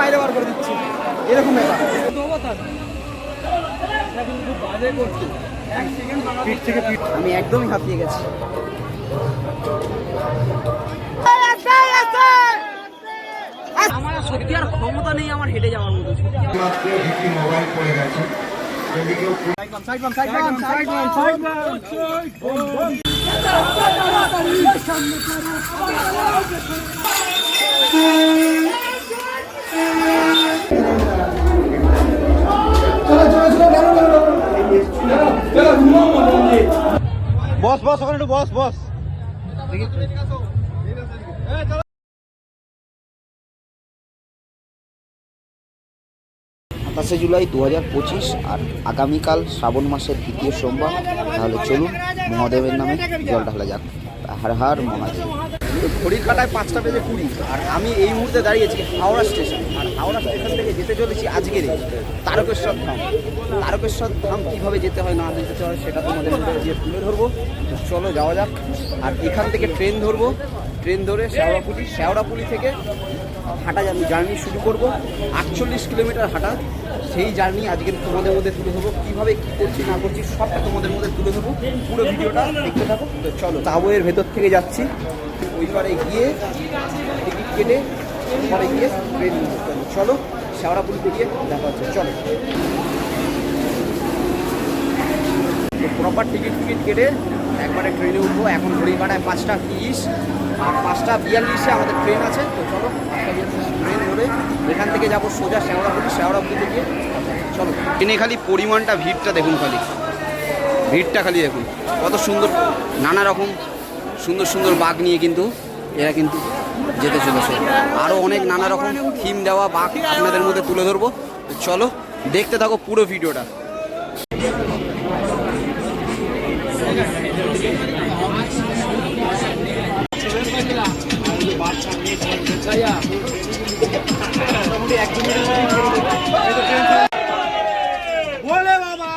বাইরে বার করে দিচ্ছি এরকম আমি একদমই হাঁপিয়ে গেছি। আমার সত্যি আর ক্ষমতা নেই আমার হেঁটে যাওয়ার মতো। মোবাইল পড়ে গেছে। বস বস ওখানে একটু বস বস। 27 জুলাই 2025 আর আগামীকাল শ্রাবণ মাসের দ্বিতীয় সোমবার। তাহলে চলুন মহাদেবের নামে জল ঢালা যাক। হর হর মহাদেব। ঘড়ির কাটায় 5টা বেজে 20 আর আমি এই মুহূর্তে দাঁড়িয়েছি হাওড়া স্টেশন। আর হাওড়া স্টেশন থেকে যেতে চলেছি আজকের তারকেশ্বর ধাম। তারকেশ্বর ধাম কীভাবে যেতে হয় না যেতে হয় সেটা তোমাদের মধ্যে দিয়ে তুলে ধরবো। চলো যাওয়া যাক। আর এখান থেকে ট্রেন ধরবো, ট্রেন ধরে শেওড়াপুলি থেকে হাঁটা জার্নি শুরু করব। 48 কিলোমিটার হাঁটা, সেই জার্নি আজকে তোমাদের মধ্যে তুলে ধরবো। কীভাবে কী করছি না করছি সবটা তোমাদের মধ্যে তুলে ধরবো। পুরো ভিডিওটা দেখতে থাকো। তো চলো তাবয়ের ভেতর থেকে যাচ্ছি, ওই পারে গিয়ে টিকিট কেটে পরে গিয়ে ট্রেন চলো শেওড়াপুলিতে গিয়ে দেখা হচ্ছে। চলো প্রপার টিকিট কেটে একবারে ট্রেনে উঠবো। এখন ঘড়ি কাটায় 5টা 30 আর 5টা 42-এ আমাদের ট্রেন আছে। তো চলো 5টা 42 ট্রেন ধরে এখান থেকে যাবো সোজা শেওড়াপুলিতে গিয়ে চলো। ট্রেনে খালি পরিমাণটা ভিড়টা দেখুন, খালি ভিড়টা খালি দেখুন কত সুন্দর। নানা রকম সুন্দর সুন্দর বাঘ নিয়ে কিন্তু এরা কিন্তু যেতে চলেছে। আরও অনেক নানা রকম থিম দেওয়া বাঘ আপনাদের মধ্যে তুলে ধরবো। তো চলো দেখতে থাকো পুরো ভিডিওটা। বলে বাবা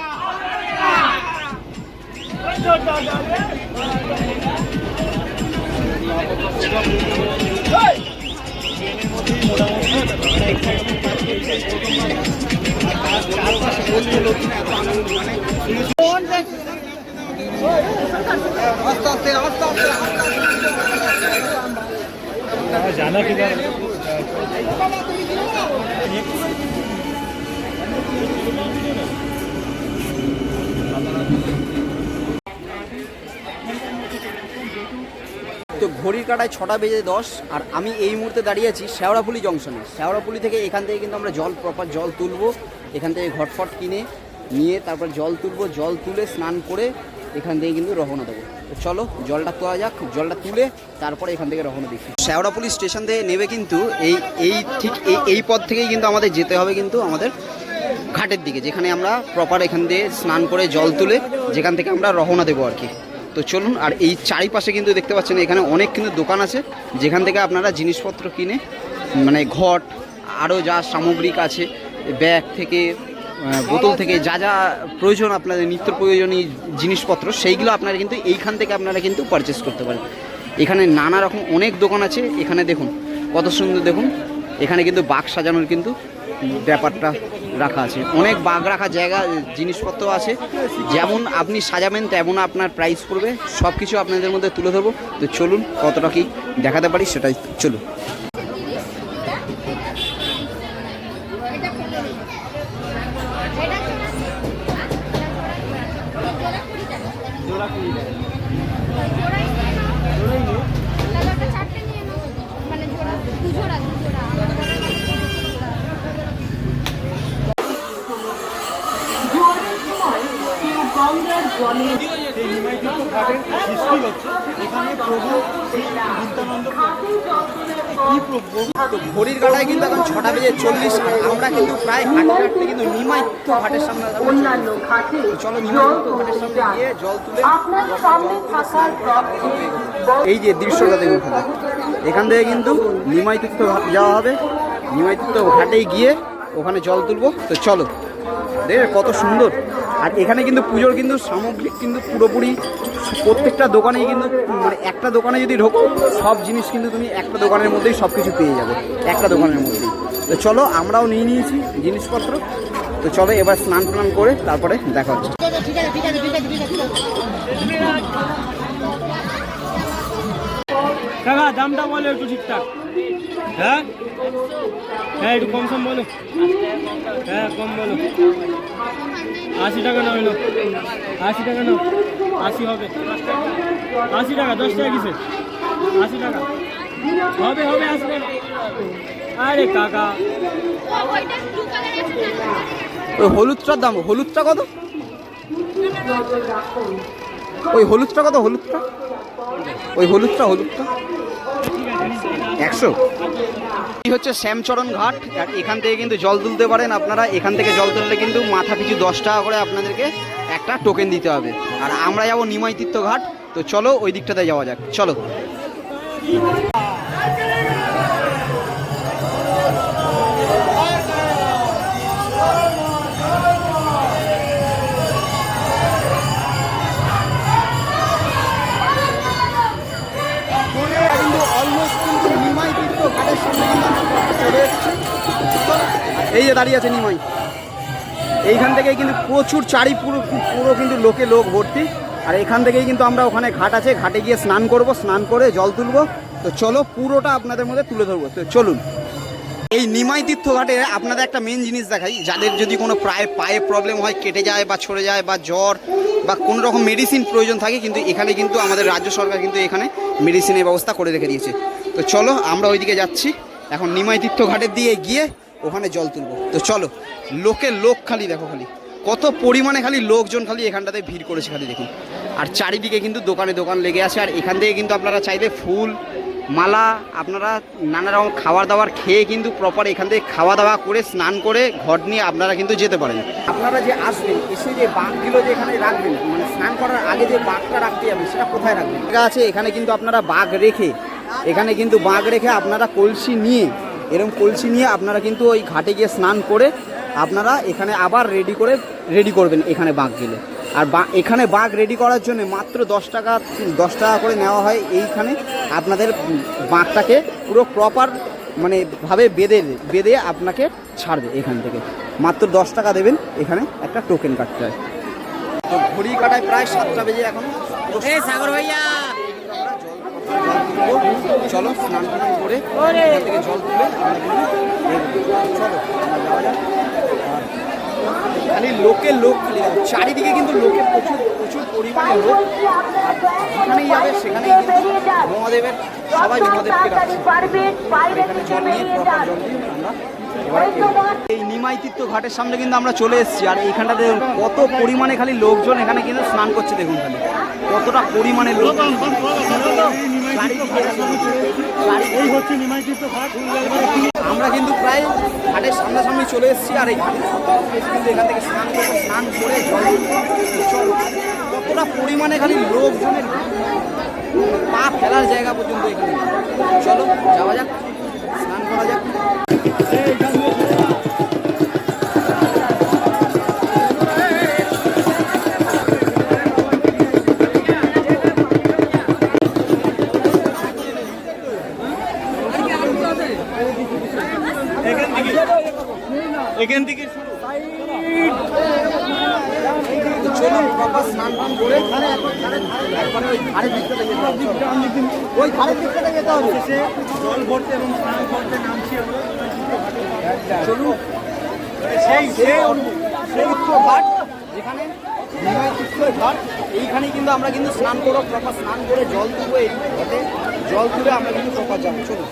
जाना किधर তো ঘড়ির কাটায় 6টা বেজে 10 আর আমি এই মুহূর্তে দাঁড়িয়ে আছি শেওড়াপুলি জংশনে। শেওড়াপুলি থেকে এখান থেকে কিন্তু আমরা প্রপার জল তুলবো। এখান থেকে ঘটফট কিনে নিয়ে তারপর জল তুলবো, জল তুলে স্নান করে এখান থেকে কিন্তু রওনা দেবো। তো চলো জলটা তোলা যাক, জলটা তুলে তারপরে এখান থেকে রওনা দিচ্ছি। শেওড়াপুলি স্টেশন থেকে নেবে কিন্তু এই পথ থেকেই কিন্তু আমাদের যেতে হবে কিন্তু আমাদের ঘাটের দিকে, যেখানে আমরা প্রপার এখান দিয়ে স্নান করে জল তুলে যেখান থেকে আমরা রওনা দেবো আর কি। তো চলুন। আর এই চারিপাশে কিন্তু দেখতে পাচ্ছেন এখানে অনেক কিন্তু দোকান আছে যেখান থেকে আপনারা জিনিসপত্র কিনে মানে ঘট আরও যা সামগ্রিক আছে ব্যাগ থেকে বোতল থেকে যা যা প্রয়োজন আপনাদের নিত্য প্রয়োজনীয় জিনিসপত্র সেইগুলো আপনারা কিন্তু এইখান থেকে আপনারা কিন্তু পারচেস করতে পারেন। এখানে নানা রকম অনেক দোকান আছে। এখানে দেখুন কত সুন্দর, দেখুন এখানে কিন্তু বাঘ সাজানোর কিন্তু ব্যাপারটা রাখা আছে। অনেক বাঘ রাখা জায়গা জিনিসপত্র আছে, যেমন আপনি সাজাবেন তেমন আপনার প্রাইস পড়বে। সব কিছু আপনাদের মধ্যে তুলে ধরবো। তো চলুন কতটা কি দেখাতে পারি সেটাই চলুন। ঘড়ির কাটায় কিন্তু এখন 6টা বেজে 40 আমরা কিন্তু প্রায় হাঁটতে হাঁটতে কিন্তু নিমাইত্য ঘাটের সামনে চলো নিমাইত্য ঘাটের সামনে গিয়ে জল তুলে এই যে দৃশ্যটা দেখুন। এখান থেকে কিন্তু নিমাইতীর্থ যাওয়া হবে। নিমাইতীর্থ ঘাটে গিয়ে ওখানে জল তুলবো। তো চলো দেখ কত সুন্দর। আর এখানে কিন্তু পুজোর কিন্তু সামগ্রিক কিন্তু পুরোপুরি প্রত্যেকটা দোকানেই কিন্তু মানে একটা দোকানে যদি ঢোকো সব জিনিস কিন্তু তুমি একটা দোকানের মধ্যেই সব কিছু পেয়ে যাবে, একটা দোকানের মধ্যেই। তো চলো আমরাও নিয়ে নিয়েছি জিনিসপত্র, তো চলো এবার স্নান টান করে তারপরে দেখা হচ্ছে। কাকা দামটা বলো একটু ঠিকঠাক। হ্যাঁ হ্যাঁ একটু কম সম বলো, হ্যাঁ কম বলো। 80 টাকা না হইলো, 80 টাকা নাও, 80 হবে, 80 টাকা 10 টাকা কিসে, 80 টাকা হবে হবে 80 টাকা। আরে কাকা ওই হলুদটার দাম, হলুদটা কত, ওই হলুদটা কত, হলুদটা ওই হলুদটা 100। এই হচ্ছে শ্যামচরণ ঘাট, আর এখান থেকে কিন্তু জল তুলতে পারেন আপনারা। এখান থেকে জল তুললে কিন্তু মাথা পিছু 10 টাকা করে আপনাদেরকে একটা টোকেন দিতে হবে। আর আমরা যাবো নিমাই তীর্থ ঘাট, তো চলো ওই দিকটাতে যাওয়া যাক, চলো। এই যে দাঁড়িয়ে আছে নিমাই, এইখান থেকে কিন্তু প্রচুর পুরো কিন্তু লোক ভর্তি। আর এখান থেকেই কিন্তু আমরা ওখানে ঘাট আছে, ঘাটে গিয়ে স্নান করব, স্নান করে জল তুলবো। তো চলো পুরোটা আপনাদের মধ্যে তুলে ধরবো, তো চলুন। এই নিমাই তীর্থ ঘাটে আপনাদের একটা মেন জিনিস দেখাই, যাদের যদি কোনো পায়ে প্রবলেম হয়, কেটে যায় বা ছড়ে যায় বা জ্বর বা কোনো রকম মেডিসিন প্রয়োজন থাকে, কিন্তু এখানে কিন্তু আমাদের রাজ্য সরকার কিন্তু এখানে মেডিসিনের ব্যবস্থা করে রেখে দিয়েছে। তো চলো আমরা ওইদিকে যাচ্ছি এখন, নিমাই তীর্থ ঘাটের দিয়ে গিয়ে ওখানে জল তুলবো। তো চলো, লোক খালি দেখো, খালি কত পরিমাণে খালি লোকজন খালি এখানটাতে ভিড় করেছে খালি দেখুন। আর চারিদিকে কিন্তু দোকান লেগে আছে। আর এখান থেকে কিন্তু আপনারা চাইলে ফুল মালা, আপনারা নানা রকম খাবার দাবার খেয়ে কিন্তু প্রপার এখান থেকে খাওয়া দাওয়া করে স্নান করে ঘট নিয়ে আপনারা কিন্তু যেতে পারেন। আপনারা যে আসবেন, এসে যে বাঘগুলো যে এখানে রাখবেন, মানে স্নান করার আগে যে বাঘটা রাখতে যাবেন সেটা কোথায় রাখবেন জায়গা আছে, এখানে কিন্তু আপনারা বাঘ রেখে, এখানে কিন্তু বাঘ রেখে আপনারা কলসি নিয়ে, এরকম কলসি নিয়ে আপনারা কিন্তু ওই ঘাটে গিয়ে স্নান করে আপনারা এখানে আবার রেডি করবেন এখানে বাঘ গেলে। আর এখানে বাঘ রেডি করার জন্য মাত্র 10 টাকা করে নেওয়া হয়। এইখানে আপনাদের বাঘটাকে পুরো প্রপার মানে ভাবে বেঁধে আপনাকে ছাড়বে এখান থেকে, মাত্র 10 টাকা দেবেন, এখানে একটা টোকেন কাটতে হয়। তো ঘড়ি কাটায় প্রায় 7টা বেজে এখন। সাগর ভাইয়া চলো স্নান টান করে এখান থেকে জল তুলে চলো যাওয়া যাক। খালি লোক খালি চারিদিকে কিন্তু প্রচুর পরিমাণে লোক। আর যেখানেই যাবে সেখানেই কিন্তু মহাদেবের সবাই মহাদেবকে ডাকছে। এখানে জল নিয়ে প্রপার জল দিয়ে আমরা এই নিমাই তীর্থ ঘাটের সামনে কিন্তু আমরা চলে এসেছি। আর এইখানটাতে কত পরিমাণে খালি লোকজন এখানে কিন্তু স্নান করছে, দেখুন খালি কতটা পরিমাণে লোক। এই হচ্ছে নিমাই তীর্থ ঘাট। আমরা কিন্তু প্রায় ঘাটের সামনাসামনি চলে এসেছি। আর এই ঘাটের কিন্তু এখান থেকে স্নান করে জল কতটা পরিমাণে খালি লোকজনের পা ফেলার জায়গা পর্যন্ত এখানে। চলো যাওয়া যাক, স্নান করা যাক। এখান থেকে চলুন বাবা স্নান টান করে ওই ধারের দিকটাতে যেতে হবে, জল ভরতে এবং স্নান করতে নামছি আমরা। চলুন সেই ঘাট যেখানে নিমাই তীর্থ ঘাট, এইখানেই কিন্তু আমরা কিন্তু স্নান করবো, প্রপার স্নান করে জল তুলবো। এই ঘাটে জল তুলে আমরা কিন্তু প্রপার যাবো। চলুন,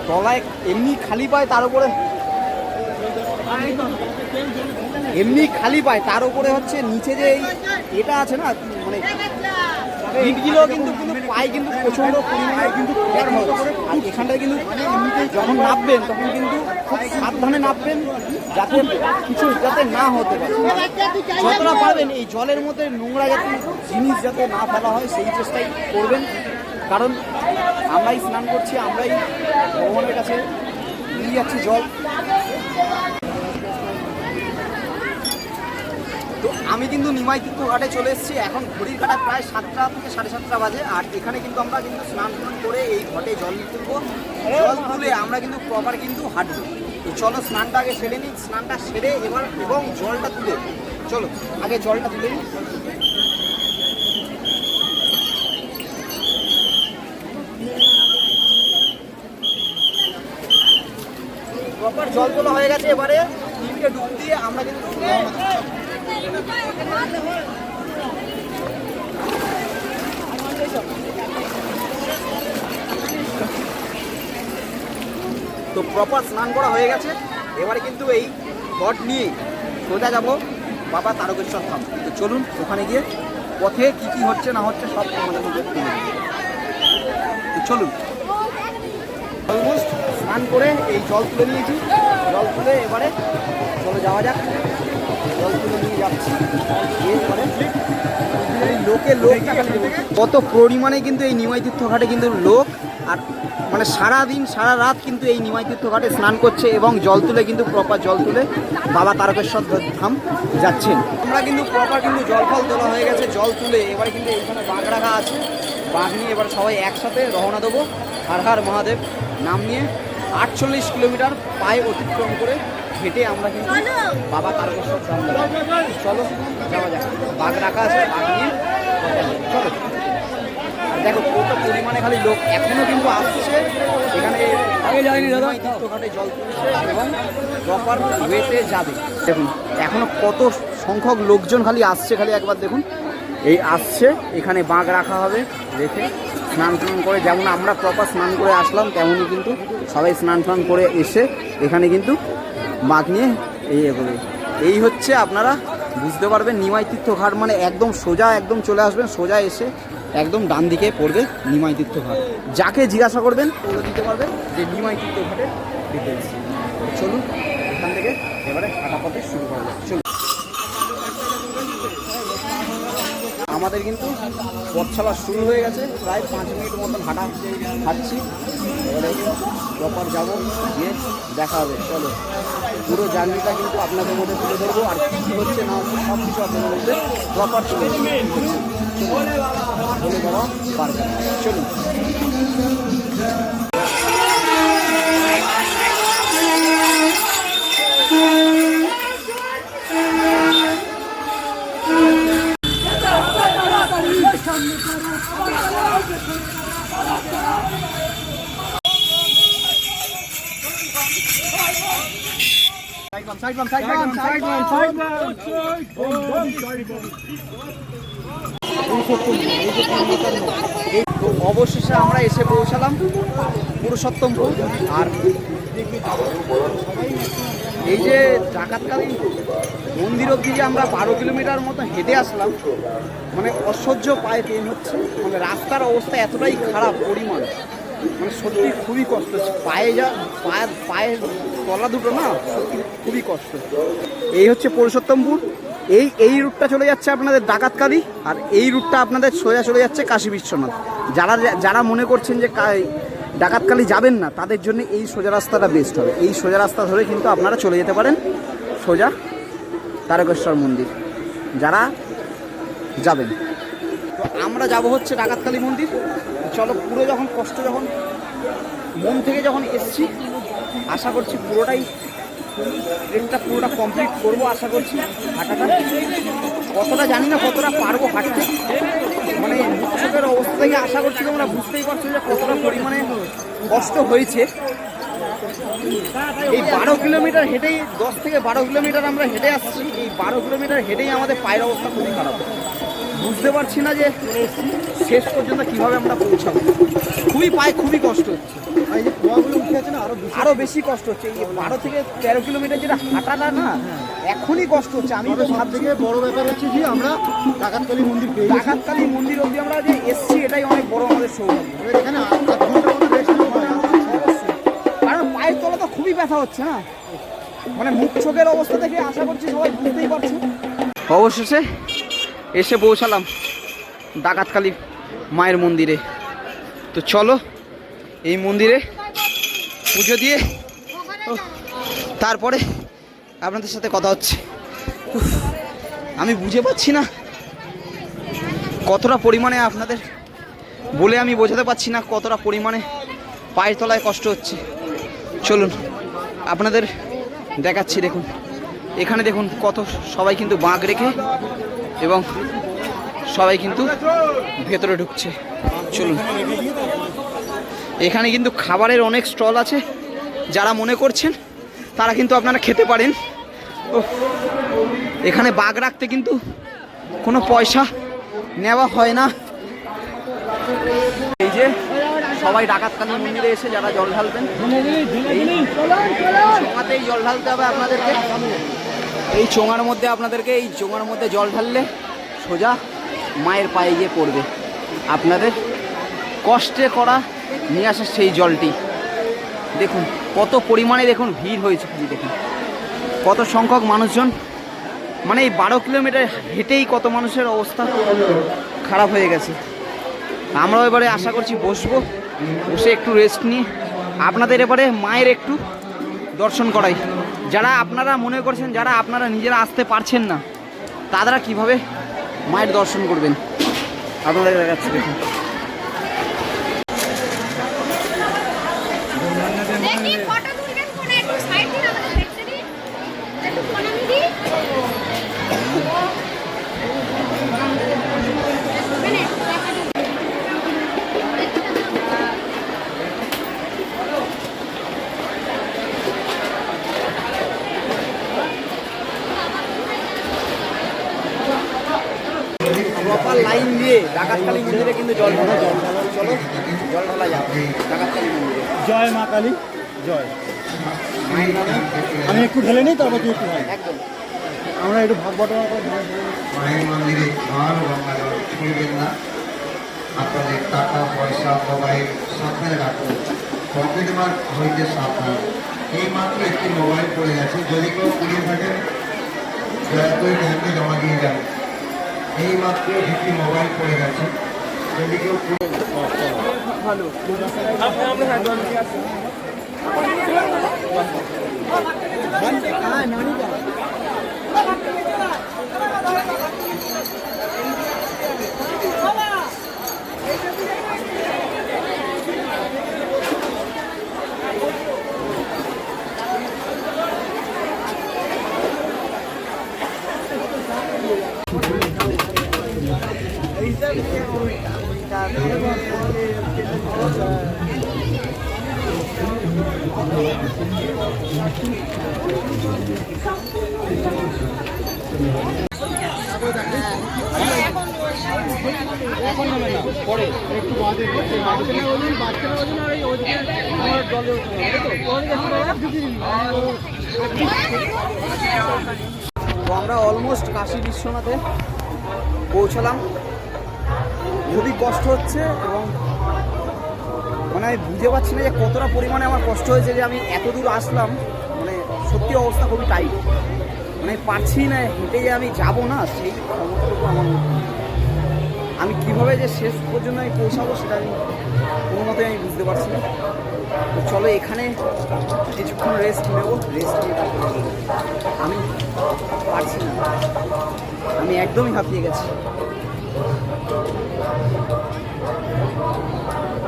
তলায় এমনি খালি পায়, তার উপরে হচ্ছে নিচে যে এটা আছে না, মানে ইটগুলো কিন্তু পায়ে কিন্তু প্রচন্ড পরিমাণে কিন্তু আর এখানটায় কিন্তু যখন নামবেন তখন কিন্তু খুব সাবধানে নামবেন, যাতে না হতে পারে। যতটা পারবেন এই জলের মধ্যে নোংরা জিনিস যাতে না ফেলা হয় সেই চেষ্টাই করবেন। কারণ আমরাই স্নান করছি, আমরাই ভগবানের কাছে নিয়ে যাচ্ছি জল। আমি কিন্তু নিমাই তীর্থ ঘাটে চলে এসেছি। এখন ঘড়ির কাঁটায় প্রায় 7টা থেকে 7:30 বাজে। আর এখানে কিন্তু আমরা কিন্তু স্নান করে এই ঘটে জল তুলবো। জল তুলে আমরা কিন্তু প্রপার কিন্তু হাঁটবো। তো চলো স্নানটা আগে সেরে নিই, স্নানটা সেরে এবার এবং জলটা তুলে, চলো আগে জলটা তুলে নিই। প্রপার জল তোলা হয়ে গেছে। এবারে টিমকে ডুব দিয়ে আমরা কিন্তু তো প্রপার স্নান করা হয়ে গেছে। এবারে কিন্তু এই ঘট নিয়ে সোজা যাবো বাবা তারকেশ্বর ধাম। তো চলুন ওখানে গিয়ে পথে কি কি হচ্ছে না হচ্ছে সব আমাদের মধ্যে তুলে দেব। তো চলুন, অলমোস্ট স্নান করে এই জল তুলে নিয়েছি। জল তুলে এবারে চলে যাওয়া যাক। জল তুলে নিয়ে যাচ্ছি। এরপরে লোকে লোক কত পরিমাণে কিন্তু এই নিমাই তীর্থ ঘাটে কিন্তু লোক, আর মানে সারাদিন সারা রাত কিন্তু এই নিমাই তীর্থ ঘাটে স্নান করছে এবং জল তুলে কিন্তু প্রপার জল তুলে বাবা তারকেশ্বর ধাম যাচ্ছেন। আমরা কিন্তু প্রপার কিন্তু জল ফল তোলা হয়ে গেছে। জল তুলে এবারে কিন্তু এইখানে বাঘ রাখা আছে। বাঘ নিয়ে এবার সবাই একসাথে রওনা দেবো হর হর মহাদেব নাম নিয়ে। 48 কিলোমিটার পায়ে অতিক্রম করে হেঁটে আমরা কিন্তু বাবা তারকেশ্বর ধাম যাবো। চলো যাওয়া যাক। বাঘ রাখা আছে, বাঘ নিয়ে চলো। দেখো কত পরিমাণে খালি লোক এখনো কিন্তু আসছে এখানে। আগে যায়নি দাদা, তীর্থঘাটে জল তুলছে এবং প্রপার ওয়েতে যাবে। দেখুন এখনো কত সংখ্যক লোকজন খালি আসছে, খালি একবার দেখুন। এই আসছে, এখানে বাঘ রাখা হবে, রেখে স্নান টান করে, যেমন আমরা প্রপার স্নান করে আসলাম তেমনই কিন্তু সবাই স্নান টান করে এসে এখানে কিন্তু বাঘ নিয়ে এই এগোবে। এই হচ্ছে আপনারা বুঝতে পারবেন নিমাই তীর্থ ঘাট মানে একদম সোজা একদম চলে আসবেন। সোজা এসে একদম ডান দিকে পড়বে নিমাই তীর্থ ঘাট। যাকে জিজ্ঞাসা করবেন বলে দিতে পারবে যে নিমাই তীর্থ ঘাটের ডিটেলস। চলুন এখান থেকে এবারে হাঁটা পথে শুরু করা যাক। চলুন, আমাদের কিন্তু পথ চলা শুরু হয়ে গেছে। প্রায় 5 মিনিট মতন হাঁটছি। এবারে প্রপার যাবো, গিয়ে দেখা হবে। চলো পুরো জার্নিটা কিন্তু আপনাদের মধ্যে তুলে ধরবো, আর কী হচ্ছে না হচ্ছে সব কিছু আপনাদের মধ্যে প্রপার তুলে বলে দেওয়া পারবে। চলুন অবশেষে আমরা এসে পৌঁছালাম পুরুষোত্তমপুর। আর এই যে ডাকাতকালী মন্দির অবধি যে আমরা 12 কিলোমিটার মতো হেঁটে আসলাম, মানে অসহ্য পায়ে পেন হচ্ছে। মানে রাস্তার অবস্থা এতটাই খারাপ পরিমাণ, মানে সত্যি খুবই কষ্ট হচ্ছে। পায়ের তলা দুটো না সত্যি খুবই কষ্ট। এই হচ্ছে পুরুষোত্তমপুর। এই রুটটা চলে যাচ্ছে আপনাদের ডাকাতকালী, আর এই রুটটা আপনাদের সোজা চলে যাচ্ছে কাশী বিশ্বনাথ। যারা মনে করছেন যে ডাকাতকালী যাবেন না, তাদের জন্য এই সোজা রাস্তাটা বেস্ট হবে। এই সোজা রাস্তা ধরে কিন্তু আপনারা চলে যেতে পারেন সোজা তারকেশ্বর মন্দির যারা যাবেন। তো আমরা যাব হচ্ছে ডাকাতকালী মন্দির। চলো পুরো যখন কষ্ট যখন মন থেকে যখন এসছি, আশা করছি ট্রেনটা পুরোটা কমপ্লিট করবো। আশা করছি হাঁটাটা কতটা জানি না, কতটা পারবো হাঁটতে। মানে মুখের অবস্থা থেকে আশা করছি তোমরা বুঝতেই পারছো যে কতটা পরিমাণে কষ্ট হয়েছে। এই 12 কিলোমিটার হেঁটেই 10 থেকে 12 কিলোমিটার আমরা হেঁটে আসছি। এই 12 কিলোমিটার হেঁটেই আমাদের পায়ের অবস্থা খুবই খারাপ। বুঝতে পারছি না যে শেষ পর্যন্ত কীভাবে আমরা পৌঁছাবো। খুবই কষ্ট হচ্ছে। এই যে কুয়াগুলো উঠে আছে না, আরও বেশি কষ্ট হচ্ছে। এই 12 থেকে 13 কিলোমিটার যেটা হাঁটাটা না এখনই কষ্ট হচ্ছে। আমি তো সব থেকে বড় ব্যাপার হচ্ছে যে আমরা ডাকাতকালী মন্দির অবধি আমরা যে এসছি, এটাই অনেক বড় আমাদের সৌভাগ্য। এখানে কারণ পায়ের তলা তো খুবই ব্যথা হচ্ছে না, মানে মুখ চোখের অবস্থা থেকে আশা করছি সবাই বুঝতেই পারছে। অবশেষে এসে পৌঁছালাম ডাকাতকালী মায়ের মন্দিরে। তো চলো এই মন্দিরে পুজো দিয়ে তারপরে আপনাদের সাথে কথা হচ্ছে। আমি বুঝে পাচ্ছি না কতটা পরিমাণে আপনাদের বলে আমি বোঝাতে পারছি না কতটা পরিমাণে পায়ের তলায় কষ্ট হচ্ছে। চলুন আপনাদের দেখাচ্ছি। দেখুন এখানে দেখুন কত সবাই কিন্তু বাঁক রেখে এবং সবাই কিন্তু ভেতরে ঢুকছে। চলুন এখানে কিন্তু খাবারের অনেক স্টল আছে, যারা মনে করছেন তারা কিন্তু আপনারা খেতে পারেন। এখানে বাঘ রাখতে কিন্তু কোনো পয়সা নেওয়া হয় না। এই যে সবাই ডাকাতকালী মন্দিরে এসে যারা জল ঢালবেন, চোঙাতেই জল ঢালতে হবে আপনাদেরকে। এই চোঙার মধ্যে আপনাদেরকে এই চোঙার মধ্যে জল ঢাললে সোজা মায়ের পায়ে গিয়ে পড়বে। আপনাদের কষ্টে করা নিয়ে আসা সেই জলটি দেখুন কত পরিমাণে দেখুন ভিড় হয়েছে। দেখুন কত সংখ্যক মানুষজন, মানে এই 12 কিলোমিটার হেঁটেই কত মানুষের অবস্থা খারাপ হয়ে গেছে। আমরাও এবারে আশা করছি বসবো, বসে একটু রেস্ট নিয়ে আপনাদের এবারে মায়ের একটু দর্শন করাই। যারা আপনারা মনে করছেন যারা আপনারা নিজেরা আসতে পারছেন না, তারা কিভাবে মায়ের দর্শন করবেন আপনাদের দেখাচ্ছি। দেখুন প্রপার লাইন দিয়ে ডাকাতকালী মন্দিরে কিন্তু জল ঢালা। চলো জল ঢালা যাও ডাকাতকালী মন্দিরে। জয় মা কালী জয়। মায়ের নামে আমি একটু ঢেলে নিই, তারপর তুই একটু ভাই। একদম আমরা একটু ভাগ বটনা করে মায়ের মন্দিরে ঘর গঙ্গা জল ছুঁড়বেন না। আপনাদের টাকা পয়সা মোবাইল সাবধানে রাখুন। পকেট মার হইতে সাবধান। এই মাত্র একটি মোবাইল পড়ে গেছে, যদি কেউ পুড়িয়ে থাকেন দয়া করে ব্যাংকে জমা দিয়ে যান। এই মাত্র একটি মোবাইল পড়ে গেছে, যদি কেউ ভালো। তো আমরা অলমোস্ট কাশী বিশ্বনাথে পৌঁছলাম। খুবই কষ্ট হচ্ছে এবং মানে আমি বুঝতে পারছি না যে কতটা পরিমাণে আমার কষ্ট হয়েছে যে আমি এত দূর আসলাম। মানে সত্যি অবস্থা খুবই টাইট, মানে পারছি না হেঁটে যে আমি যাবো না সেই ক্ষমতাটুকু আমার মধ্যে। আমি কীভাবে যে শেষ পর্যন্ত আমি পৌঁছাবো সেটা আমি কোনো মতে আমি বুঝতে পারছি না। তো চলো এখানে কিছুক্ষণ রেস্ট নেবো, রেস্ট নিয়ে তারপরে আমি পারছি না, আমি একদমই হাঁপিয়ে গেছি,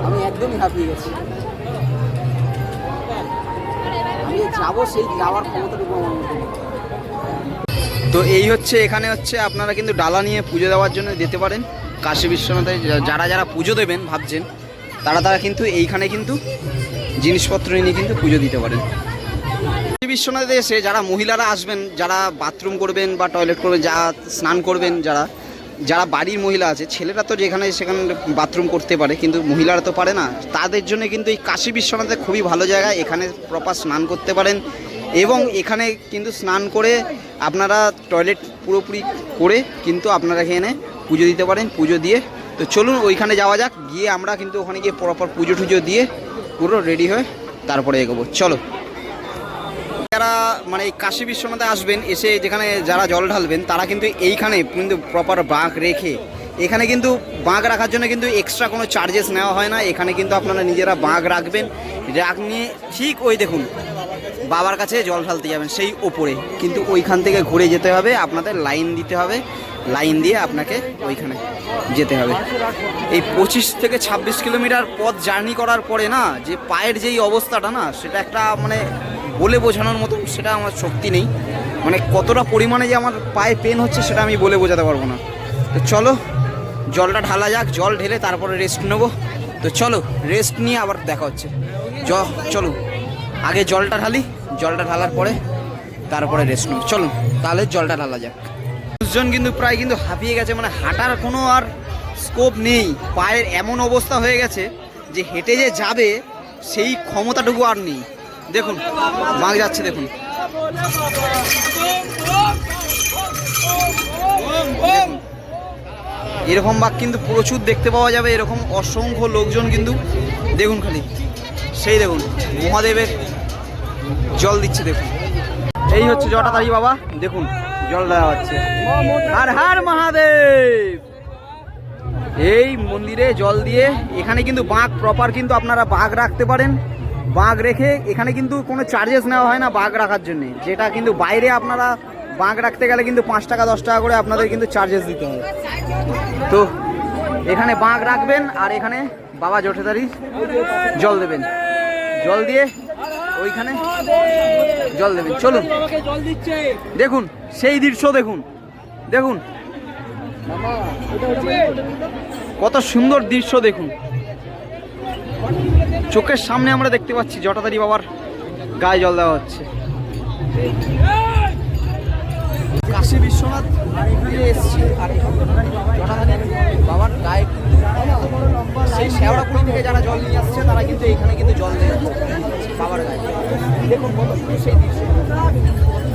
আমি একদমই হাঁপিয়ে গেছি। আমি যাবো সেই যাওয়ার ক্ষমতাটুকু আমার মধ্যে। তো এই হচ্ছে এখানে হচ্ছে আপনারা কিন্তু ডালা নিয়ে পুজো দেওয়ার জন্য যেতে পারেন কাশী বিশ্বনাথে। যারা যারা পুজো দেবেন ভাবছেন তারা কিন্তু এইখানে কিন্তু জিনিসপত্র নিয়ে কিন্তু পুজো দিতে পারেন। কাশী বিশ্বনাথে এসে যারা মহিলারা আসবেন, যারা বাথরুম করবেন বা টয়লেট করবেন, যা স্নান করবেন, যারা বাড়ির মহিলা আছে, ছেলেরা তো যেখানে সেখানে বাথরুম করতে পারে কিন্তু মহিলারা তো পারে না, তাদের জন্য কিন্তু এই কাশী বিশ্বনাথে খুবই ভালো জায়গা। এখানে প্রপার স্নান করতে পারেন এবং এখানে কিন্তু স্নান করে আপনারা টয়লেট পুরোপুরি করে কিন্তু আপনারা এখানে পুজো দিতে পারেন। পুজো দিয়ে তো চলুন ওইখানে যাওয়া যাক, গিয়ে আমরা কিন্তু ওখানে গিয়ে প্রপার পুজো টুজো দিয়ে পুরো রেডি হয়ে তারপরে এগোবো। চলো যারা মানে এই কাশী বিশ্বনাথে আসবেন, এসে যেখানে যারা জল ঢালবেন তারা কিন্তু এইখানে কিন্তু প্রপার বাঁক রেখে, এখানে কিন্তু বাঁক রাখার জন্য কিন্তু এক্সট্রা কোনো চার্জেস নেওয়া হয় না। এখানে কিন্তু আপনারা নিজেরা বাঁক রাখবেন, নিয়ে ঠিক ওই দেখুন বাবার কাছে জল ঢালতে যাবেন সেই ওপরে, কিন্তু ওইখান থেকে ঘুরে যেতে হবে, আপনাদের লাইন দিতে হবে, লাইন দিয়ে আপনাকে ওইখানে যেতে হবে। এই 25 থেকে 26 কিলোমিটার পথ জার্নি করার পরে না যে পায়ের যেই অবস্থাটা না, সেটা একটা মানে বলে বোঝানোর মতো সেটা আমার শক্তি নেই, মানে কতটা পরিমাণে যে আমার পায়ে পেন হচ্ছে সেটা আমি বলে বোঝাতে পারবো না। তো চলো জলটা ঢালা যাক, জল ঢেলে তারপরে রেস্ট নেবো। তো চলো রেস্ট নিয়ে আবার দেখা হচ্ছে। চলো আগে জলটা ঢালি, জলটা ঢালার পরে তারপরে রেস্ট নেবো। চলো তাহলে জলটা ঢালা যাক। মানুষজন কিন্তু প্রায় কিন্তু হাঁপিয়ে গেছে, মানে হাঁটার কোনো আর স্কোপ নেই, পায়ের এমন অবস্থা হয়ে গেছে যে হেঁটে যে যাবে সেই ক্ষমতাটুকু আর নেই। দেখুন বাঘ যাচ্ছে, দেখুন এরকম বাঘ কিন্তু প্রচুর দেখতে পাওয়া যাবে, এরকম অসংখ্য লোকজন কিন্তু দেখুন খালি সেই দেখুন মহাদেবের জল দিচ্ছে। দেখুন এই হচ্ছে জটাধারী বাবা, দেখুন জল দেওয়া হচ্ছে। হর হর মহাদেব। এই মন্দিরে জল দিয়ে এখানে কিন্তু বাঘ প্রপার কিন্তু আপনারা বাঘ রাখতে পারেন, বাঘ রেখে এখানে কিন্তু কোনো চার্জেস নেওয়া হয় না বাঘ রাখার জন্য, যেটা কিন্তু বাইরে আপনারা বাঘ রাখতে গেলে কিন্তু 5 টাকা 10 টাকা করে আপনাদের কিন্তু চার্জেস দিতে হয়। তো এখানে বাঘ রাখবেন আর এখানে বাবা জটাধারী জল দেবেন, জল দিয়ে ওইখানে জল দেবেন। চলুন দেখুন সেই দৃশ্য, দেখুন দেখুন কত সুন্দর দৃশ্য, দেখুন চোখের সামনে আমরা দেখতে পাচ্ছি জটাধারী বাবার গায়ে জল দেওয়া হচ্ছে। কাশী বিশ্বনাথ আর এখানে এসেছি, আর জটাধারী বাবার গায়ে কিন্তু সেই শেওড়াপুলি থেকে যারা জল নিয়ে আসছে তারা কিন্তু এখানে কিন্তু জল দেয় বাবার গায়ে। দেখুন কত সেই দৃশ্য,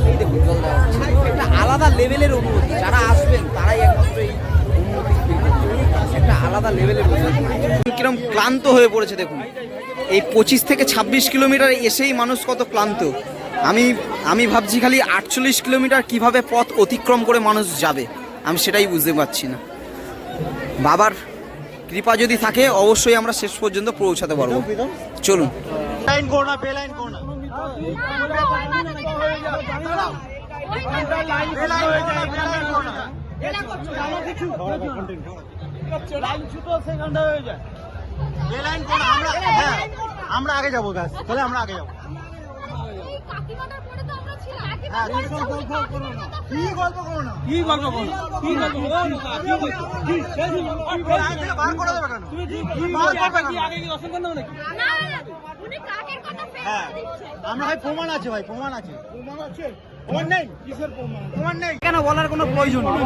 এই দেখুন জল দেওয়া হচ্ছে। একটা আলাদা লেভেলের অনুভূতি, যারা আসবেন তারাই একমাত্র এই অনুভূতি একটা আলাদা লেভেলের অনুভূতি। কিরকম ক্লান্ত হয়ে পড়েছে দেখুন, এই 25 থেকে 26 কিলোমিটার এসেই মানুষ কত ক্লান্ত। আমি ভাবছি খালি 48 কিলোমিটার কিভাবে পথ অতিক্রম করে মানুষ যাবে, আমি সেটাই বুঝতে পারছি না। বাবার কৃপা যদি থাকে অবশ্যই আমরা শেষ পর্যন্ত পৌঁছাতে পারবো। চলুন আমরা আগে যাবো, তাহলে আমরা আগে যাবো। কি গল্প করো না, কি গল্প করো না, কি গল্প করো না, বার করে দেবে কেন? আগে কি দর্শন করতে হবে নাকি? হ্যাঁ আমরা ভাই প্রমাণ আছে, ভাই প্রমাণ আছে, প্রমাণ আছে। প্রমাণ নেই, কিসের প্রমাণ? প্রমাণ নেই কেন বলার কোনো প্রয়োজন নেই।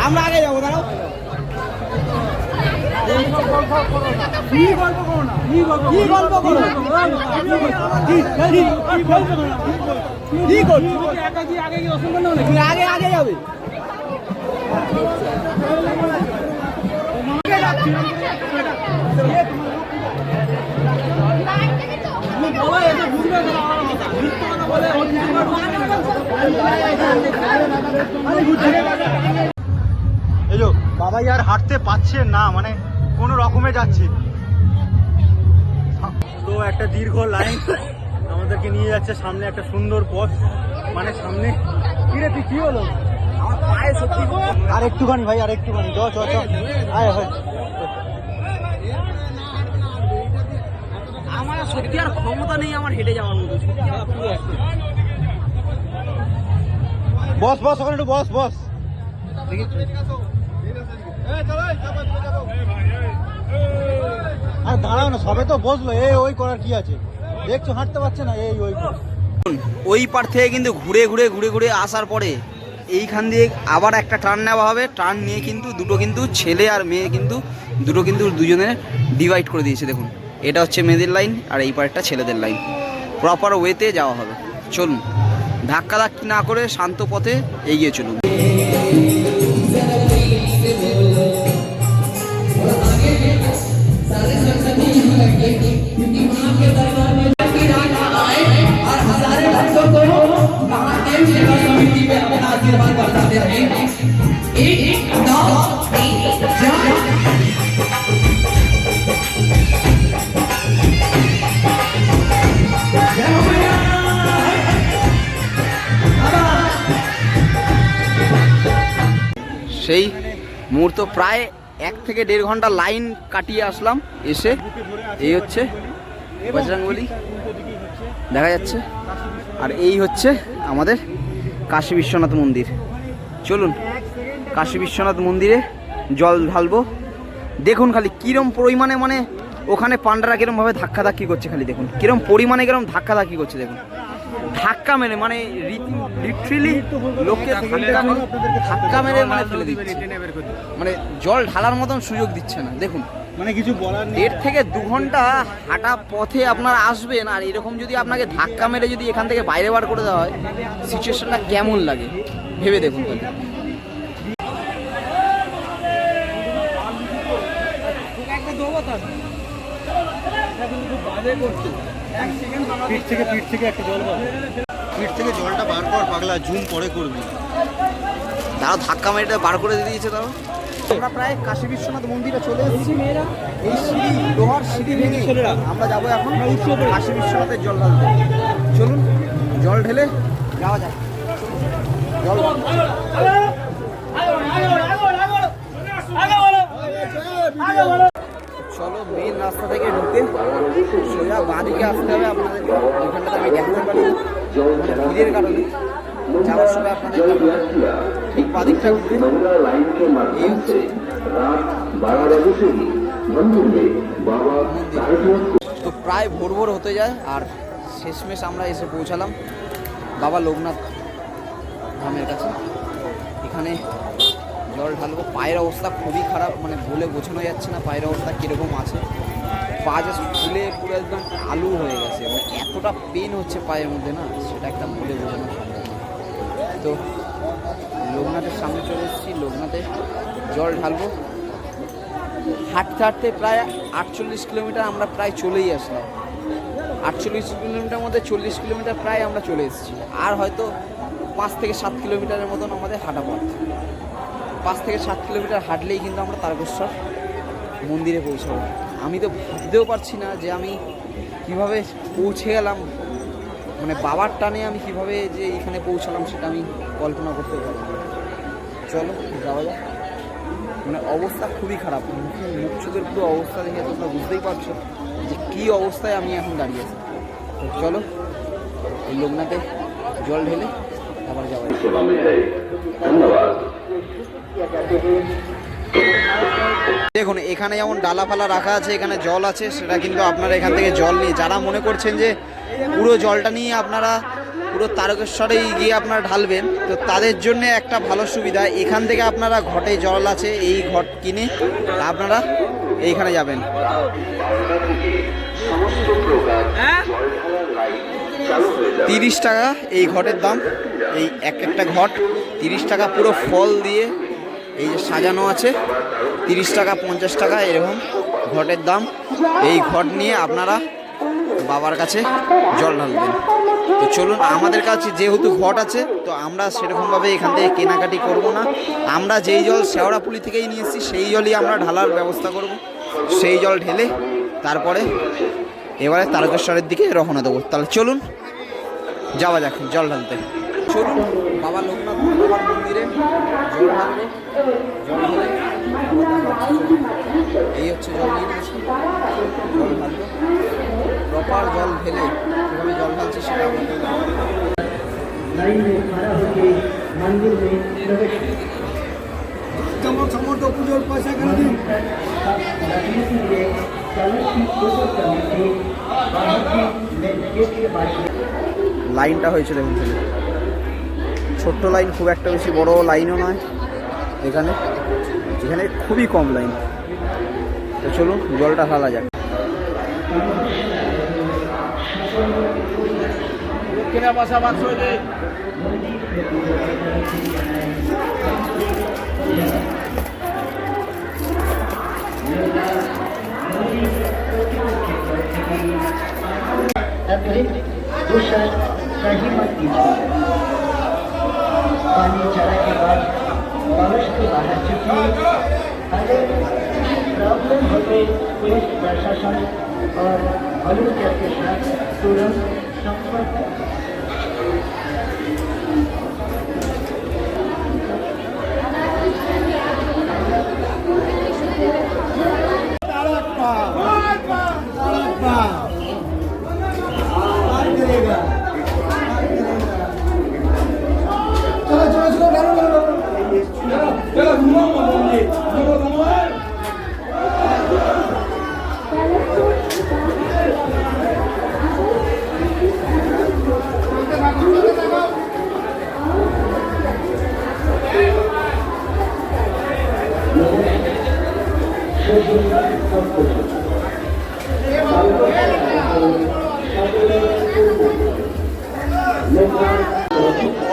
আমরা আগে যাবো, দাঁড়াও। কি গল্প করো না, কি গল্প করো না, আগে যাবে। এই যো বাবা আর হাঁটতে পারছে না, মানে কোনো রকমে যাচ্ছে। তো একটা দীর্ঘ লাইন আমাদেরকে নিয়ে যাচ্ছে সামনে একটা সুন্দর পথ, মানে সামনে কিরে তুই কি হলো আমার পায়ে সত্যি। আর একটুখানি ভাই, আর একটুখানি চ চ চ আয় ভাই। আমার সত্যি আর ক্ষমতা নেই আমার হেঁটে যাওয়ার মতো। বস বস ওখানে একটু বস বস। আর দাঁড়াও না, সবে তো বসলো, এই ওই করার কি আছে? দেখছো হাঁটতে পারছে না, এই ওই। ওই পার থেকে কিন্তু ঘুরে ঘুরে ঘুরে ঘুরে আসার পরে এইখান দিয়ে আবার একটা টার্ন নেওয়া হবে, টার্ন নিয়ে কিন্তু দুটো কিন্তু ছেলে আর মেয়ে কিন্তু দুটো কিন্তু দুজনে ডিভাইড করে দিয়েছে। দেখুন এটা হচ্ছে মেয়েদের লাইন আর এই পারটা ছেলেদের লাইন, প্রপার ওয়েতে যাওয়া হবে। চলুন ধাক্কাধাক্কি না করে শান্ত পথে এগিয়ে চলুন। সেই মুহূর্ত প্রায় 1 থেকে 1.5 ঘন্টা লাইন কাটিয়ে আসলাম, এসে এই হচ্ছে বজরংবলী দেখা যাচ্ছে, আর এই হচ্ছে আমাদের কাশী বিশ্বনাথ মন্দির। চলুন কাশী বিশ্বনাথ মন্দিরে জল ঢালবো। দেখুন খালি কিরম পরিমাণে, মানে ওখানে পান্ডারা কিরমভাবে ধাক্কাধাক্কি করছে, খালি দেখুন কিরম পরিমাণে কিরম ধাক্কাধাক্কি করছে, দেখুন ধাক্কা মেরে, মানে লিটারেলি লোককে ধাক্কা মেরে মানে ফেলে দিচ্ছে, মানে জল ঢালার মতন সুযোগ দিচ্ছে না। দেখুন মানে কিছু বলার নেই। 1.5 থেকে 2 ঘন্টা হাঁটা পথে আপনারা আসবেন, আর এরকম যদি আপনাকে ধাক্কা মেরে যদি এখান থেকে বাইরে বার করে দেওয়া হয়, সিচুয়েশনটা কেমন লাগে ভেবে দেখুন। পিঠ থেকে একটা জল পাবে, পিঠ থেকে জলটা বার কর পাগলা, জুম পরে করবি। তারা ধাক্কা মেরে বার করে দিয়েছে। তারা আমরা প্রায় কাশী বিশ্বনাথ মন্দিরে চলে এসেছি। এই সিঁড়ি, লোহার সিঁড়ি ভেঙে আমরা যাবো এখন কাশী বিশ্বনাথের জল ঢালতে। চলুন জল ঢেলে যাওয়া যাক। জল চলো, মেন রাস্তা থেকে ঢুকে সোজা বাঁদিকে আসতে হবে আপনাদেরকে। এখানটাতে আমি দেখাতে পারি ভিড়ের কারণে যাওয়ার সময় আপনাদের ঠিক বাঁদিকটা ঘুরে এই হচ্ছে তো প্রায় ভোর ভোর হতে যায়, আর শেষমেশ আমরা এসে পৌঁছালাম বাবা লোকনাথ ধামের কাছে। এখানে জল ঢালবো। পায়ের অবস্থা খুবই খারাপ, মানে বলে বোঝানো যাচ্ছে না পায়ের অবস্থা কীরকম আছে। পা জাস্ট ফুলে পুরো একদম আলু হয়ে গেছে, মানে এতটা পেন হচ্ছে পায়ের মধ্যে না, সেটা একটা বলে বোঝানো সম্ভব না। তো লোকনাথের সামনে চলে এসেছি, লোকনাথে জল ঢালবো। হাঁটতে হাঁটতে প্রায় 48 কিলোমিটার আমরা প্রায় চলেই আসলাম। 48 কিলোমিটার মধ্যে 40 কিলোমিটার প্রায় আমরা চলে এসেছি। আর হয়তো 5 থেকে 7 কিলোমিটারের মতন আমাদের হাঁটা পথ। 5 থেকে 7 কিলোমিটার হাঁটলেই কিন্তু আমরা তারকেশ্বর মন্দিরে পৌঁছাবো। আমি তো ভাবতেও পারছি না যে আমি কিভাবে পৌঁছে গেলাম, মানে বাবার টানে আমি কিভাবে যে এখানে পৌঁছালাম সেটা আমি কল্পনা করতে পারি। চলো যাওয়া যাক। মানে অবস্থা খুবই খারাপ, মুখ চোখের পুরো অবস্থা দেখে তোমরা বুঝতেই পারছো যে কী অবস্থায় আমি এখন দাঁড়িয়ে আছি। তো চলো এই লোকনাথে জল ঢেলে আবার যাওয়া যাক। দেখুন এখানে যেমন ডালা ফালা রাখা আছে, এখানে জল আছে, সেটা কিন্তু আপনারা এখান থেকে জল নিয়ে, যারা মনে করছেন যে পুরো জলটা নিয়ে আপনারা পুরো তারকেশ্বরেই গিয়ে আপনারা ঢালবেন, তো তাদের জন্য একটা ভালো সুবিধা, এখান থেকে আপনারা ঘটে জল আছে, এই ঘট কিনে আপনারা এইখানে যাবেন। 30 টাকা এই ঘটের দাম, এই একটা ঘট 30 টাকা, পুরো ফল দিয়ে এই যে সাজানো আছে। 30 টাকা 50 টাকা এরকম ঘটের দাম। এই ঘট নিয়ে আপনারা বাবার কাছে জল ঢালবেন। তো চলুন, আমাদের কাছে যেহেতু ঘট আছে তো আমরা সেরকমভাবে এখান থেকে কেনাকাটি করব না। আমরা যেই জল শেওড়াপুলি থেকেই নিয়ে এসেছি সেই জলই আমরা ঢালার ব্যবস্থা করব। সেই জল ঢেলে তারপরে এবারে তারকেশ্বরের দিকে রওনা দেবো। তাহলে চলুন যাওয়া যাক জল ঢালতে। চলুন বাবা লোকনাথ বাবার মন্দিরে জল ঢালবো। জল ঢেলে এই হচ্ছে জল নিয়ে নিয়েছি, জল ঢালবো। প্রপার জল ঢেলে কীভাবে জল ঢালছি সেটা আপনাদের পুজোর পয়সা কেন দিন? লাইনটা হয়েছে দেখুন, ছোট্ট লাইন, খুব একটা বেশি বড় লাইনও নয় এখানে, এখানে খুবই কম লাইন। তো চলুন জলটা ঢালা যাক। सही मत कीजिए। पानी चला के बाद कलश के बाहर प्रॉब्लम होते पुलिस प्रशासन और वॉलंटियर के साथ तुरंत संपर्क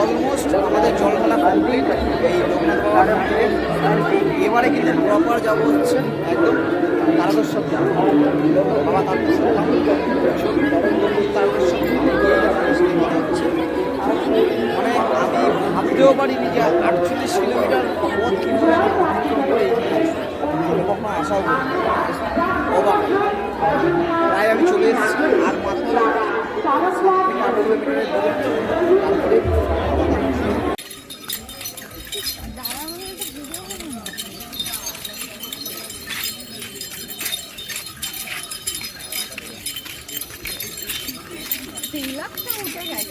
অলমোস্ট আমাদের জলখানা কমপ্লিট এই লোকনাথ বাবার মন্দিরে। এবারে কিন্তু প্রপার যাবো হচ্ছে একদম তারকেশ্বর ধাম, বাবা তারকেশ্বর ধাম, তারকেশ্বর ধামে গিয়ে যাবো হচ্ছে। মানে আমি ভাবতেও পারিনি যে 48 কিলোমিটার পথ কীভাবে অতিক্রম করে এখানে আসবো, কখনো আশাও করি অবাক। প্রায় আমি চলে এসেছি আর মাত্র 7 থেকে 8 কিলোমিটারের তারপরে উঠে গেল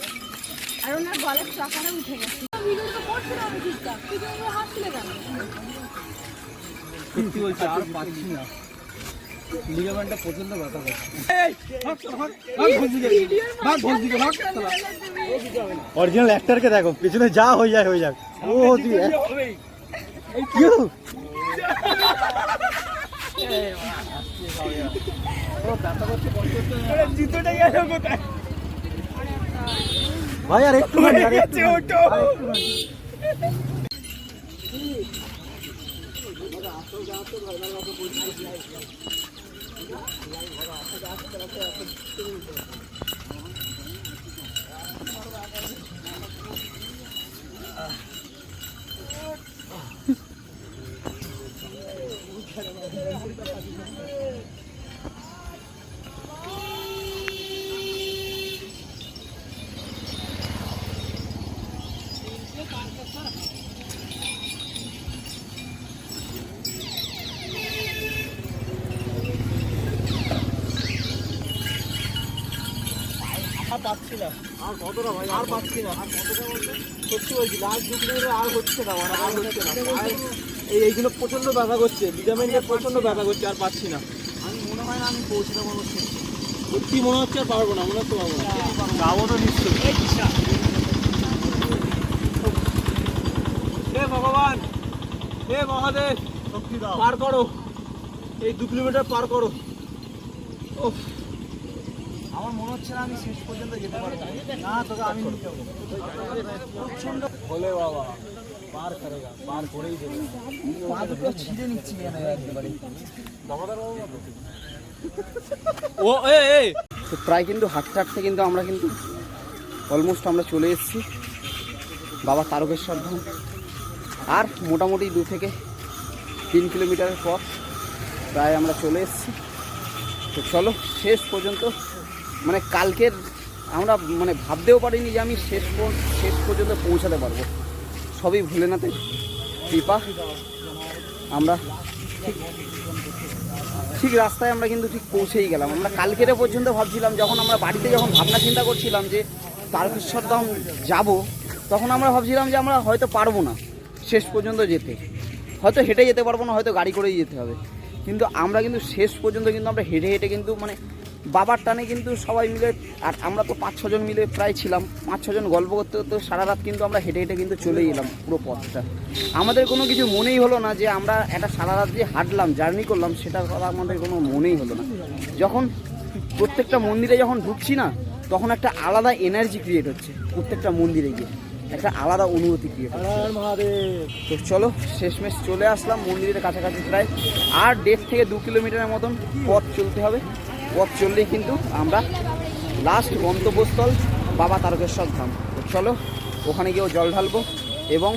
আর ওনার গলার চাকাটা উঠে গেছে। ভিডিও তো করছিলাম আমি ঠিকঠাক, কিন্তু আমি হাত তুলে গেল। সত্যি বলছি আর পাচ্ছি না, লিগামেন্টটা প্রচন্ড ব্যথা করছে। অরিজিনাল অ্যাক্টরকে দেখো, পিছনে যা হয়ে যায় হয়ে যাক। ও তুই ভাই আর একটু পাচ্ছি না, আর কতটা ভাই, আর পাচ্ছি না, আর কতটা বলতে সত্যি বলছি লাস্ট 2 কিলোমিটার আর হচ্ছে না, আর হচ্ছে না। এইগুলো প্রচন্ড ব্যথা করছে, লিগামেন্টে প্রচন্ড ব্যথা করছে, আর পাচ্ছি না। আমি মনে হয় না আমি পৌঁছতে পারবো, সত্যি মনে হচ্ছে আর পারবো না, মনে হচ্ছে পারবো না। যাবো তো নিশ্চয়ই। হে ভগবান, হে মহাদেব, শক্তি দাও, পার করো এই 2 কিলোমিটার পার করো। আমার মনে হচ্ছে না আমি শেষ পর্যন্ত যেতে পারবো না, তোকে আমি নিয়ে যাবো। প্রচন্ড বলে বাবা পার করেগা, পার করেই দেবে। পা দুটো ছিঁড়ে নিচ্ছি কেন একেবারে দামোদর বাবু মতো। ও তো প্রায় কিন্তু হাঁটতে হাঁটতে কিন্তু আমরা কিন্তু অলমোস্ট আমরা চলে এসেছি বাবা তারকেশ্বর ধাম। আর মোটামুটি 2 থেকে 3 কিলোমিটারের পথ প্রায় আমরা চলে এসেছি। তো চলো শেষ পর্যন্ত, মানে কালকের আমরা মানে ভাবতেও পারিনি যে আমি শেষ পর্যন্ত পৌঁছাতে পারবো। সবই ভোলেনাথের কৃপা। আমরা ঠিক রাস্তায় আমরা কিন্তু ঠিক পৌঁছেই গেলাম। আমরা কালকের পর্যন্ত ভাবছিলাম, যখন আমরা বাড়িতে যখন ভাবনা চিন্তা করছিলাম যে তারকেশ্বর ধাম যাবো, তখন আমরা ভাবছিলাম যে আমরা হয়তো পারবো না শেষ পর্যন্ত যেতে, হয়তো হেঁটে যেতে পারবো না, হয়তো গাড়ি করেই যেতে হবে। কিন্তু আমরা কিন্তু শেষ পর্যন্ত কিন্তু আমরা হেঁটে হেঁটে কিন্তু মানে বাবার টানে কিন্তু সবাই মিলে, আর আমরা তো 5-6 জন মিলে প্রায় ছিলাম, 5-6 জন গল্প করতে করতে সারা রাত কিন্তু আমরা হেঁটে হেঁটে কিন্তু চলেই এলাম পুরো পথটা। আমাদের কোনো কিছু মনেই হলো না যে আমরা একটা সারা রাত যে হাঁটলাম, জার্নি করলাম, সেটার কথা আমাদের কোনো মনেই হলো না। যখন প্রত্যেকটা মন্দিরে যখন ঢুকছি না, তখন একটা আলাদা এনার্জি ক্রিয়েট হচ্ছে, প্রত্যেকটা মন্দিরে গিয়ে একটা আলাদা অনুভূতি ক্রিয়েট হচ্ছে। তো চলো শেষমেশ চলে আসলাম মন্দিরের কাছাকাছি প্রায়। আর 1.5 থেকে 2 কিলোমিটারের মতন পথ চলতে হবে। পথ চললেই কিন্তু আমরা লাস্ট গন্তব্যস্থল বাবা তারকেশ্বর ধাম। তো চলো ওখানে গিয়েও জল ঢালবো এবং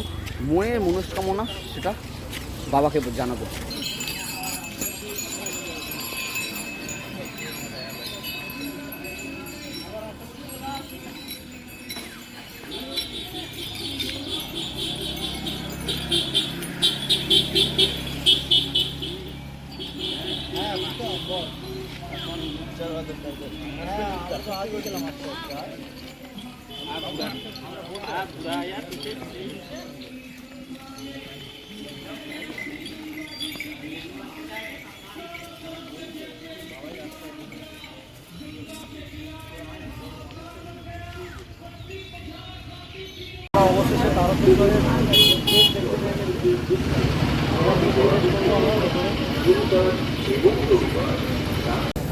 মনের মনস্কামনা সেটা বাবাকে জানাবো। অবশেষে তারকেশ্বরের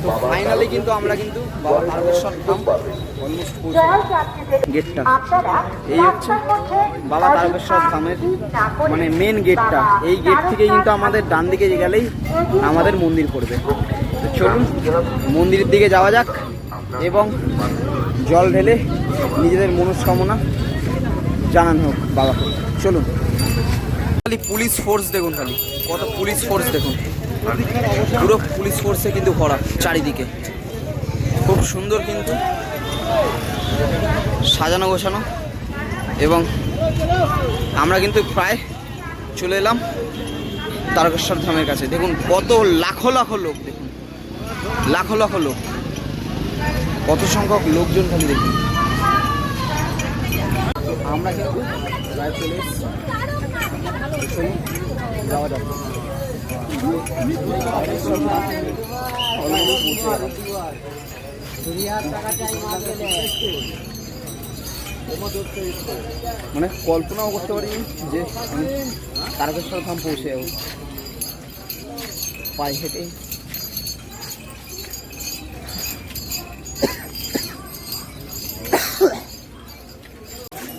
তো ফাইনালি কিন্তু আমরা কিন্তু বাবা তারকেশ্বর ধাম অলমোস্ট পৌঁছে গেটটা এই হচ্ছে বাবা তারকেশ্বর ধামের মানে মেন গেটটা। এই গেট থেকে কিন্তু আমাদের ডান দিকে গেলেই আমাদের মন্দির পড়বে। তো চলুন মন্দিরের দিকে যাওয়া যাক এবং জল ঢেলে নিজেদের মনস্কামনা জানানো হোক বাবাকে। চলুন। খালি পুলিশ ফোর্স দেখুন, খালি কত পুলিশ ফোর্স দেখুন, পুরো পুলিশ ফোর্সে কিন্তু ভরা চারিদিকে। খুব সুন্দর কিন্তু সাজানো গোছানো এবং আমরা কিন্তু প্রায় চলে এলাম তারকেশ্বর ধামের কাছে। দেখুন কত লাখো লাখো লোক, দেখুন লাখো লাখো লোক, কত সংখ্যক লোকজন খালি দেখুন। আমরা কিন্তু প্রায় চলে এসেছি, যাওয়া যাবে। মানে কল্পনাও করতে পারিনি যে আমি তারকেশ্বর ধাম পৌঁছে যাবো পায়ে হেঁটে।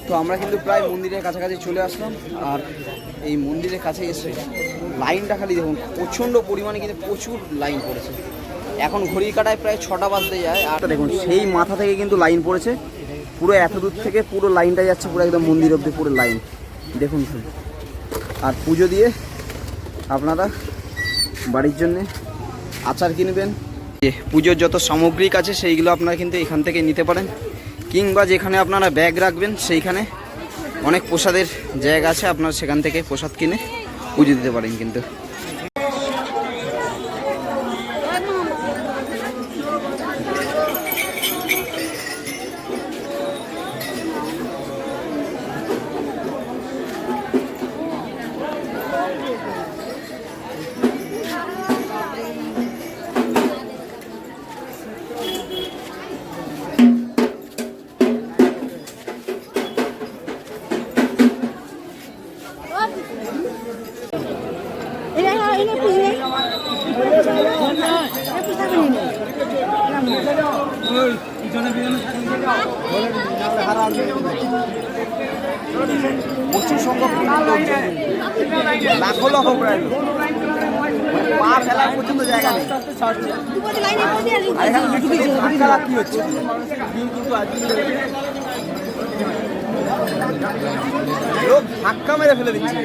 তো আমরা কিন্তু প্রায় মন্দিরের কাছাকাছি চলে আসলাম। আর এই মন্দিরের কাছে এসে লাইনটা খালি দেখুন, প্রচণ্ড পরিমাণে কিন্তু প্রচুর লাইন পড়েছে। এখন ঘড়ি কাটায় প্রায় 6টা বাজতে যায়। আর দেখুন সেই মাথা থেকে কিন্তু লাইন পড়েছে, পুরো এত দূর থেকে পুরো লাইনটা যাচ্ছে পুরো একদম মন্দির অবধি পুরো লাইন দেখুন। আর পুজো দিয়ে আপনারা বাড়ির জন্যে আচার কিনবেন, যে পুজোর যত সামগ্রিক আছে সেইগুলো আপনারা কিন্তু এখান থেকে নিতে পারেন, কিংবা যেখানে আপনারা ব্যাগ রাখবেন সেইখানে অনেক প্রসাদের জায়গা আছে, আপনারা সেখান থেকে প্রসাদ কিনে পুজো দিতে পারেন কিন্তু। প্রচুর সংখ্যক লাখো লাখো প্রায় পা ফেলার পর্যন্ত জায়গা নেই। কি হচ্ছে লোক ধাক্কা মেরে ফেলে দিচ্ছে।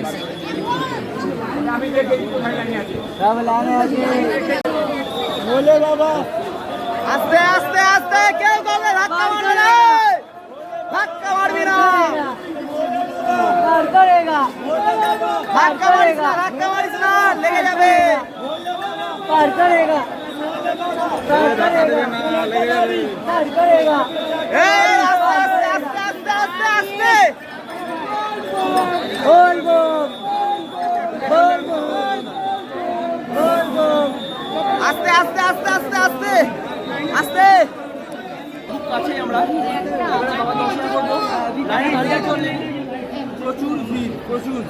বলে বাবা আস্তে আস্তে আস্তে, কেউ কাউকে ধাক্কা মারবে না, ধাক্কা মারবি না, ধাক্কা মারিস না, ধাক্কা মারিস না, লেগে যাবে। এই আস্তে আস্তে আস্তে আস্তে আস্তে আস্তে আস্তে আস্তে আস্তে আস্তে আস্তে আস্তে খুব কাছেই আমরা বাবা দর্শন করবো। লাইন দিয়ে চললে প্রচুর ভিড়, প্রচুর।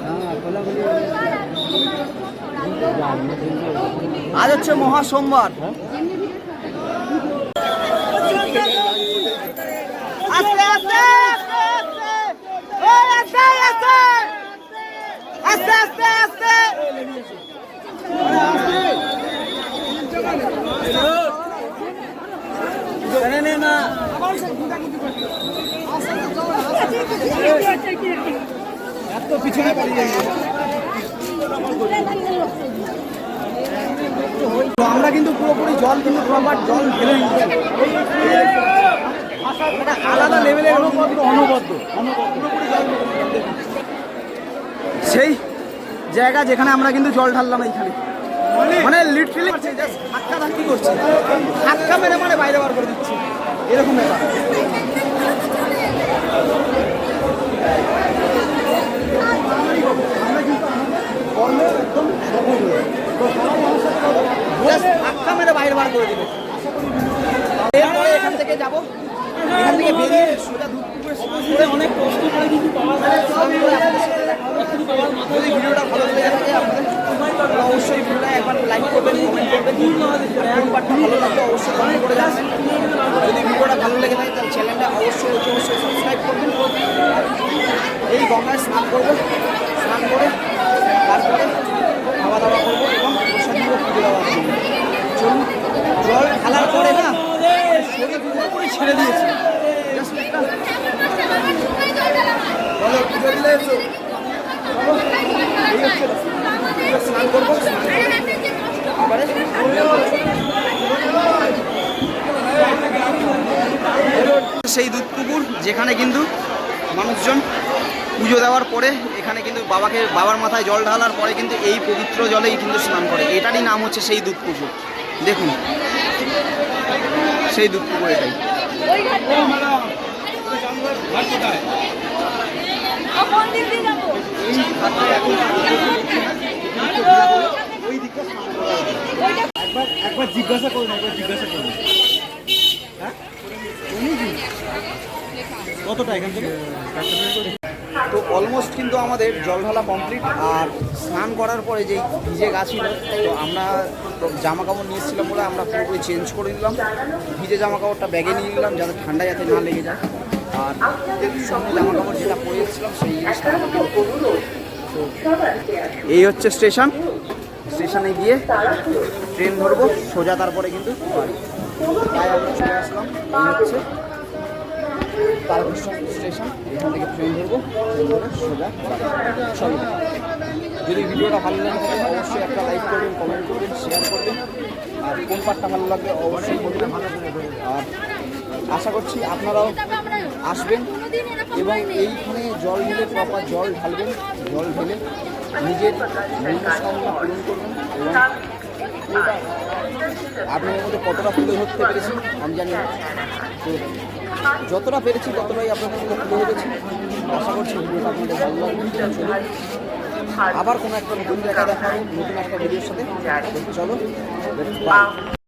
আজ হচ্ছে মহা সোমবার। আস্তে আস্তে আস্তে আস্তে আস্তে আস্তে আস্তে এত পিছনে পড়ে যাবে। তো আমরা কিন্তু পুরোপুরি জল কিন্তু প্রপার জল ঢেলে নিচ্ছি। একটা আলাদা লেভেলের অনবদ্য পুরোপুরি জল সেই জায়গা যেখানে আমরা কিন্তু জল ঢাললাম এইখানে, মানে লিটারালি জাস্ট ধাক্কা ধাক্কি করছে, ধাক্কা মেরে মানে বাইরে বার করে দিচ্ছে এরকম ব্যাপার। ধাক্কা মেরে বাইরে বার করে দিবে। এরপরে এখান থেকে যাবো, এখান থেকে বেরিয়ে সোজা দুধপুকুরে অনেক কষ্ট করে কিন্তু যদি ভিডিওটা ভালো লেগে থাকে আপনাদের অবশ্যই ভিডিওটা একবার লাইক করবেন, কমেন্ট করবেন, কোন পার্টটা ভালো লাগবে অবশ্যই কমেন্ট করে জানাবেন। যদি ভিডিওটা ভালো লেগে থাকে তাহলে চ্যানেলটা অবশ্যই সাবস্ক্রাইব করবেন। এই গঙ্গায় স্নান করবো, স্নান করে তারপরে খাওয়া দাওয়া করবো এবং প্রসাদ পুজো দেওয়ার জন্য। চলুন, জল ঢালার পরে না শরীর পুরোপুরি ছেড়ে দিয়েছে। বলো পুজো দিলে এসো, স্নান করবো, সেই দুধ পুকুর যেখানে কিন্তু মানুষজন পুজো দেওয়ার পরে এখানে কিন্তু বাবার মাথায় জল ঢালার পরে কিন্তু এই পবিত্র জলেই কিন্তু স্নান করে। এটারই নাম হচ্ছে সেই দুধ পুকুর। দেখুন সেই দুধ পুকুর এটাই। একবার জিজ্ঞাসা করুন, হ্যাঁ কতটা এখান থেকে? তো অলমোস্ট কিন্তু আমাদের জল ঢালা কমপ্লিট। আর স্নান করার পরে যেই ভিজে গা ছিল, তো আমরা জামা কাপড় নিয়ে এসেছিলাম বলে আমরা পুরোপুরি চেঞ্জ করে নিলাম। ভিজে জামা কাপড়টা ব্যাগে নিয়ে নিলাম যাতে ঠান্ডা যাতে না লেগে যায়। আর সামনে জামা কাপড় যেটা পরে এসেছিলাম সেই জিনিসটা। এই হচ্ছে স্টেশন, স্টেশনে গিয়ে ট্রেন ধরবো সোজা, তারপরে কিন্তু বাড়ি। তাই আমরা চলে আসলাম। এই হচ্ছে তারকেশ্বর স্টেশন, এখান থেকে ট্রেন ধরবো, ট্রেন ধরে সোজা চলো। যদি ভিডিওটা ভালো লাগে থাকে অবশ্যই একটা লাইক করবেন, কমেন্ট করবেন, শেয়ার করবেন। আর কোন পার্টটা ভালো লাগবে অবশ্যই বলবেন। আর আশা করছি আপনারাও আসবেন এবং এইখানে জল ঢেলে প্রপার জল ঢালবেন। জল ঢেলে নিজের মনস্কামনা পূরণ করবেন এবং আপনাদের মধ্যে কতটা তুলে ধরতে পেরেছি আমি জানি না। তো যতটা পেরেছি ততটাই আপনাদের মধ্যে তুলে ধরেছি। আশা করছি ভিডিওটা আপনাদের ভালো লাগবে। চলুন আবার কোনো একটা নতুন দেখা হবে, নতুন একটা ভিডিওর সাথে। চলো বাই।